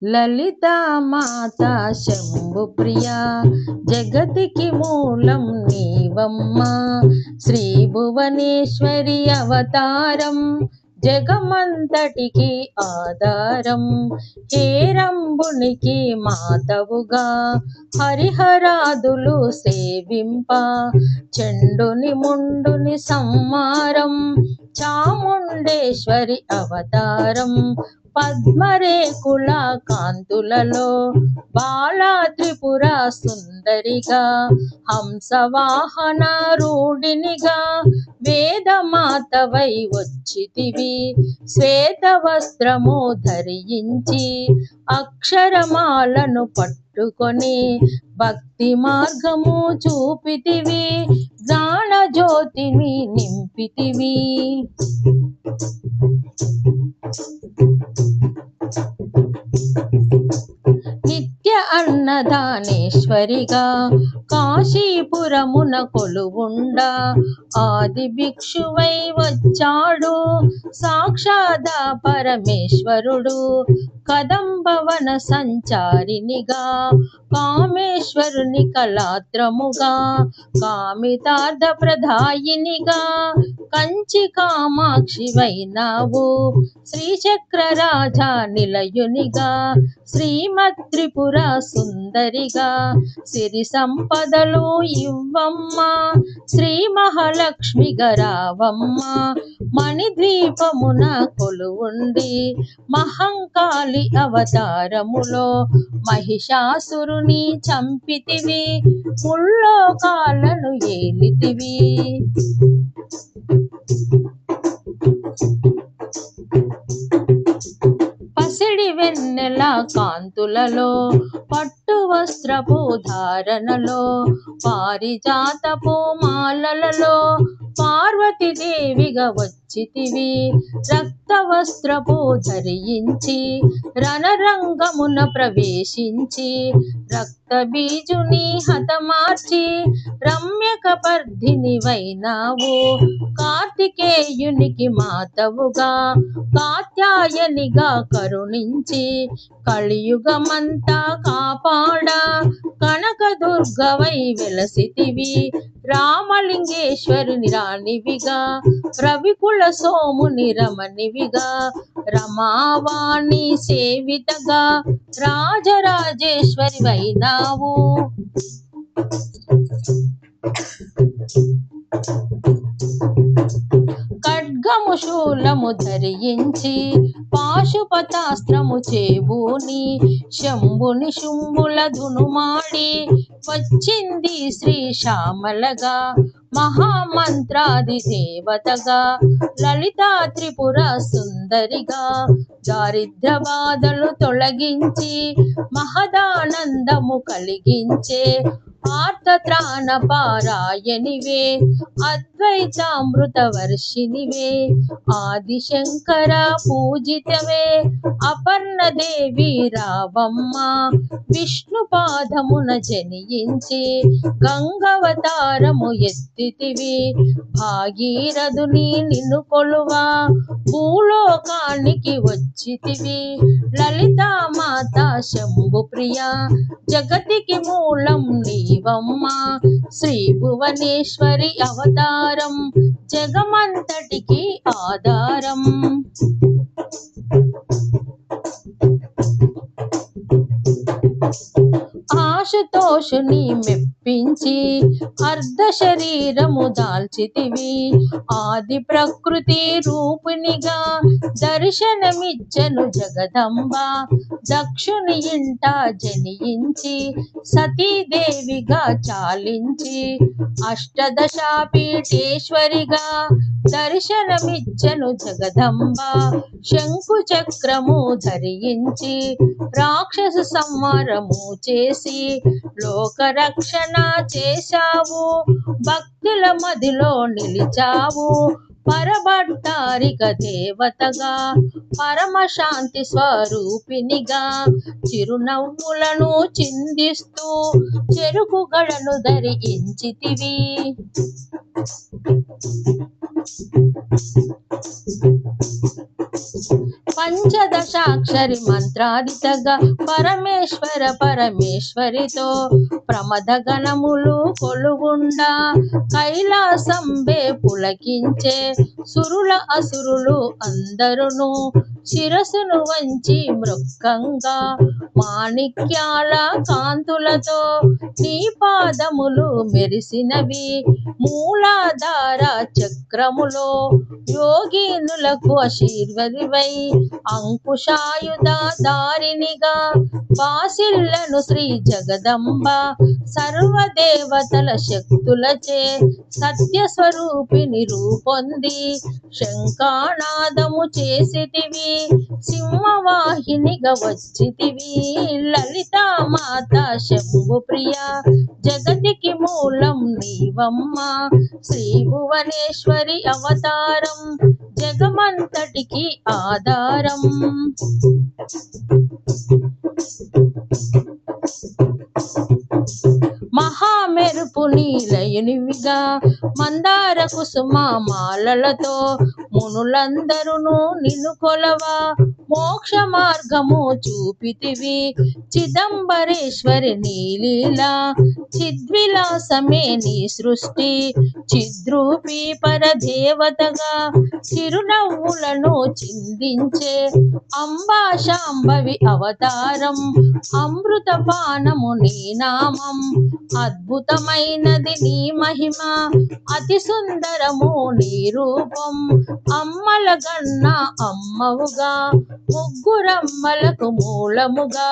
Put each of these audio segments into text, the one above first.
లలితా మాత శంభు ప్రియా జగతికి మూలం నీవమ్మా. శ్రీ భువనేశ్వరి అవతారం జగమంతటికి ఆధారం. హేరంబునికి మాతవుగా హరిహరాదులు సేవింప చండుని ముండుని సంహారం చాముండేశ్వరి అవతారం. పద్మరేకుల కాంతులలో బాలా త్రిపుర సుందరిగా హంసవాహన రూఢినిగా వేదమాతవై వచ్చితివి. శ్వేత వస్త్రము ధరించి అక్షరమాలను పట్టుకొని భక్తి మార్గము చూపితివి. జ్ఞాన జ్యోతిని నింపితివి. నిత్య అన్నదానేశ్వరిగా కాశీపురమున కొలువుండా ఆది భిక్షువై వచ్చాడు సాక్షాత్ పరమేశ్వరుడు. కదంబవన సంచారినిగా కామేశ్వరుని కళాత్రముగా కామితార్థ ప్రదాయినిగా కంచి కామాక్షివైనావు. శ్రీచక్ర రాజా నిలయునిగా శ్రీమద్ త్రిపుర సుందరిగా సిరి సంపదలు ఇవ్వమ్మా. శ్రీ మహాలక్ష్మి గరావమ్మ మణిద్వీపమున కొలువుండి మహంకాళి అవతారములో మహిషాసురుని చంపితివి. ముల్లోకాలను ఏలితివి. పసిడి వెన్నెల కాంతులలో పట్టు వస్త్రపు ధారణలో పారిజాతపు మాలలలో పార్వతీదేవిగా వచ్చితివి. రక్త వస్త్రపు ధరించి రణరంగమున ప్రవేశించి రక్త బీజుని హతమార్చి రమ్యక పర్ధినివైనావు. కార్తికేయునికి మాతవుగా కాత్యాయనిగా కరుణించి కలియుగమంతా కాపాడా కనకదుర్గవై వెలసితివి. రామలింగేశ్వరుని రాణివిగా రవికుల సోముని రమణివిగా రమావాణి సేవితగా రాజరాజేశ్వరి వైనావు. ఖడ్గము శూలము ధరించి పాశుపతాస్త్రము చేబూని శంభుని శుంభుల ధునుమాడి వచ్చింది శ్రీ శ్యామలగా మహామంత్రాది దేవతగా లలితా త్రిపుర సుందరిగా. దారిద్ర్య బాధలు తొలగించి మహదానందము కలిగించే ఆర్తత్రాణ పారాయణివే అద్వైతామృత వర్షినివే. ఆదిశంకర పూజితవే అపర్ణదేవి రావమ్మ. విష్ణు పాదమున జనించి గంగవతారము ఎత్తితివి. భాగీరథుని నిన్ను కొలువా భూలోకానికి వచ్చితివి. లలితా మాత శంభు ప్రియా జగతికి మూలం నీవమ్మా. శ్రీ భువనేశ్వరి అవతారం జగమంతటికి ఆధారం. ఆశుతోషుని మెప్పించి అర్ధ శరీరము దాల్చితివి. ఆది ప్రకృతి రూపిణిగా దర్శనమిచ్చను జగదంబ. దక్షుని ఇంట జనించి సతీదేవిగా చాలించి అష్టదశాపీఠేశ్వరిగా దర్శనమిచ్చను జగదంబ. శంకు చక్రము ధరించి రాక్షస సంహారము చేసి లోకరక్షణ చేశావు. భక్తుల మదిలో నిలిచావు. పరభట్టారిక దేవతగా పరమశాంతి స్వరూపినిగా చిరునవ్వులను చిందిస్తూ చెరుకు గడను ధరించితివి. పంచదశాక్షరి మంత్రాదితగా పరమేశ్వర పరమేశ్వరితో ప్రమద గణములు కొలుగుండా కైలాసంబే పులకించే సురుల అసురులు అందరును శిరసును వంచి మృక్కంగా మాణిక్యాల కాంతులతో నీ పాదములు మెరిసినవి మూలాధార చక్రములో యోగినులకు ఆశీర్వదివై అంకుశాయుధ దారినిగా వాసిల్లను శ్రీ జగదంబ సర్వదేవతల శక్తులచే సత్యస్వరూపిణి రూపొంది శంఖానాదము చేసితివి సింహవాహినిగా వచ్చితివి లలితా మాత శంభు ప్రియ జగతికి మూలం నీవమ్మ శ్రీ భువనేశ్వరి అవతారం జగమంతటికి ఆధారం మహామెరుపు నీలయునివిగా మందార కుసుమ మాలలతో మునులందరును నిన్ను కొలవా మోక్ష మార్గము చూపితివి చిదంబరేశ్వరి నీలీలా చిద్విలాసమే నీ సృష్టి చిద్రూపి పరదేవతగా చిరునవ్వులను చిందించే అంబా శాంభవి అవతారం అమృత పానము నీ నామం అద్భుతమైనది నీ మహిమ అతి సుందరము నీ రూపం అమ్మల గన్న అమ్మవుగా ముగ్గురమ్మలకు మూలముగా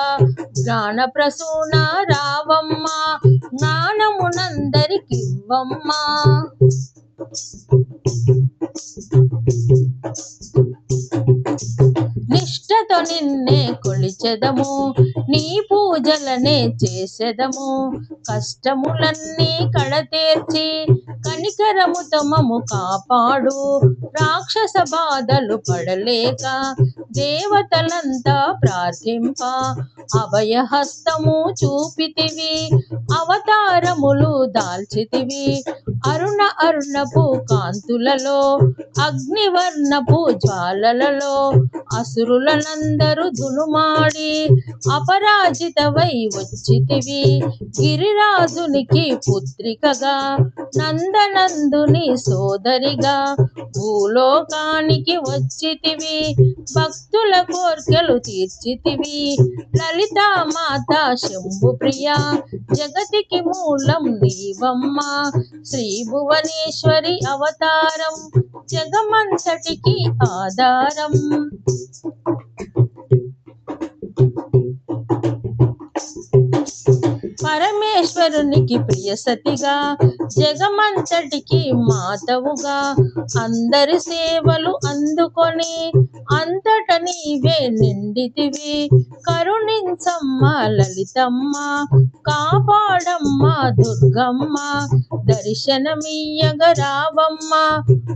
జ్ఞాన ప్రసూన రావమ్మ జ్ఞానమునందరికివ్వమ్మ నిష్ఠతో నిన్నే కొలిచెదము నీ పూజలనే చేసెదము కష్టములన్నీ కడతేర్చి కనికరముతో మము కాపాడు రాక్షస బాధలు పడలేక దేవతలంతా ప్రార్థింప అభయహస్తము చూపితివి అవతారములు దాల్చితివి అరుణ అరుణపు కాంతులలో అగ్నివర్ణపు జ్వాలలలో అసురులనందరూ దునుమాడి అపరాజితవై వచ్చితివి గిరిరాజునికి పుత్రికగా నందనందుని సోదరిగా భూలోకానికి వచ్చితివి భక్తుల కోర్కెలు తీర్చితివి లలితా మాత శంభు ప్రియ జగతికి మూలం నీవమ్మ శ్రీ భువనేశ్వరి అవతారం జగమంతటికి ఆధారం పరమేశ్వరునికి ప్రియసతిగా జగమంతటికి మాతవుగా అందరి సేవలు అందుకొని అంతట నీవే నిండితివి కరుణించమ్మ లలితమ్మ కాపాడమ్మ దుర్గమ్మ దర్శనమియ్యగ రావమ్మ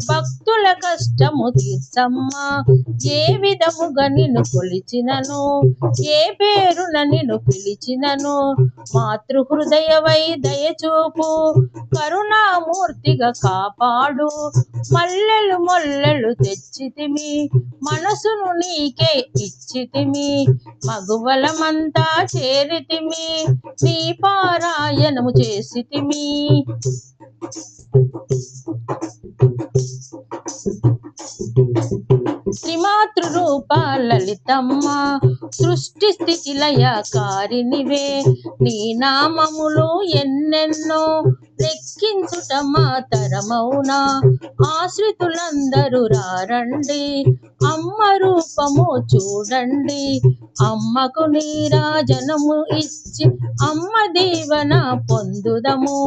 భక్తుల కష్టము తీర్చమ్మ ఏ విధముగా నిన్ను కొలిచినను ఏ పేరున నిన్ను పిలిచినను మాతృహృదయవై దయచూపు కరుణామూర్తిగా కాపాడు మల్లెలు మొల్లెలు తెచ్చితిమి మనసును నీకే ఇచ్చితిమి మగువలమంతా చేరితిమి నీ పారాయణము చేసితిమి త్రిమాతృరూప లలితమ్మ సృష్టి స్థితి లయకారినివే నీ నామములు ఎన్నెన్నో లెక్కించుట మాతరమౌనా ఆశ్రితులందరూ రారండి అమ్మ రూపము చూడండి అమ్మకు నీరాజనము ఇచ్చి అమ్మ దీవెన పొందుదము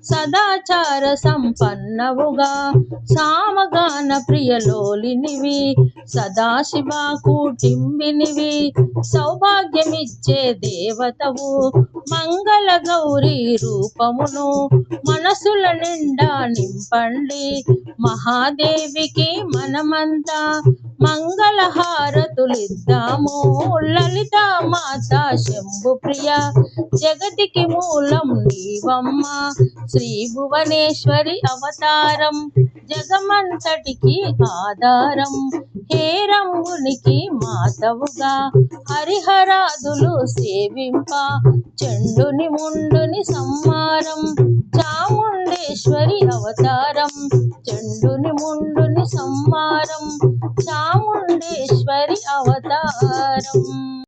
సదాచార సంపన్నవుగా సామగాన ప్రియలోలినివి సదాశివ కూటింబినివి సౌభాగ్యమిచ్చే దేవతవు మంగళ గౌరీ రూపమును మనసుల నిండా నింపండి మహాదేవికి మనమంతా మంగళహారతులిద్దాము లలిత మాత శంభు ప్రియ జగతికి మూలం నీవమ్మ శ్రీ భువనేశ్వరి అవతారం జగమంతటికి ఆధారం హేరంబునికి మాతవుగా హరిహరాదులు సేవింప చెండుని ముండుని సంహారం చాముండేశ్వరి అవతారం చెండుని ముండుని సంహారం